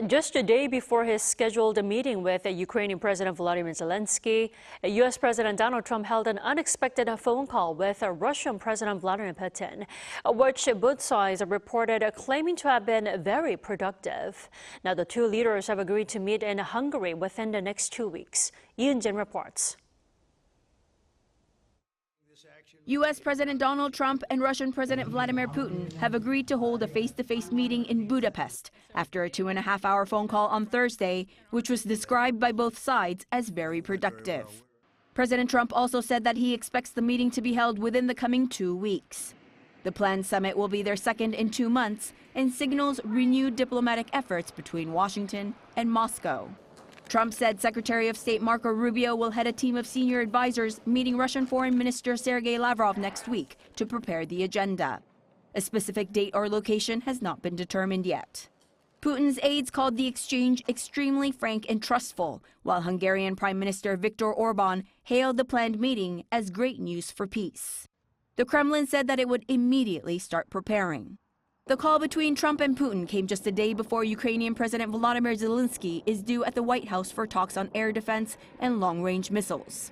Just a day before his scheduled meeting with Ukrainian President Volodymyr Zelenskyy, U.S. President Donald Trump held an unexpected phone call with Russian President Vladimir Putin, which both sides reported claiming to have been very productive. Now, the two leaders have agreed to meet in Hungary within the next 2 weeks. Eun-jin reports. U.S. President Donald Trump and Russian President Vladimir Putin have agreed to hold a face-to-face meeting in Budapest after a 2.5-hour phone call on Thursday, which was described by both sides as very productive. President Trump also said that he expects the meeting to be held within the coming 2 weeks. The planned summit will be their second in 2 months and signals renewed diplomatic efforts between Washington and Moscow. Trump said Secretary of State Marco Rubio will head a team of senior advisors meeting Russian Foreign Minister Sergei Lavrov next week to prepare the agenda. A specific date or location has not been determined yet. Putin's aides called the exchange extremely frank and trustful, while Hungarian Prime Minister Viktor Orban hailed the planned meeting as great news for peace. The Kremlin said that it would immediately start preparing. The call between Trump and Putin came just a day before Ukrainian President Volodymyr Zelenskyy is due at the White House for talks on air defense and long-range missiles.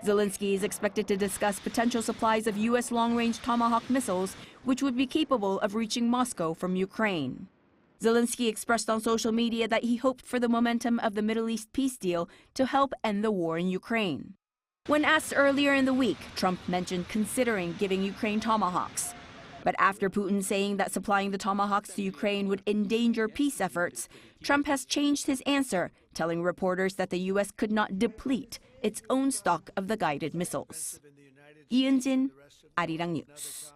Zelenskyy is expected to discuss potential supplies of U.S. long-range Tomahawk missiles, which would be capable of reaching Moscow from Ukraine. Zelenskyy expressed on social media that he hoped for the momentum of the Middle East peace deal to help end the war in Ukraine. When asked earlier in the week, Trump mentioned considering giving Ukraine Tomahawks. But after Putin saying that supplying the Tomahawks to Ukraine would endanger peace efforts, Trump has changed his answer, telling reporters that the U.S. could not deplete its own stock of the guided missiles. Eun-jin, Arirang News.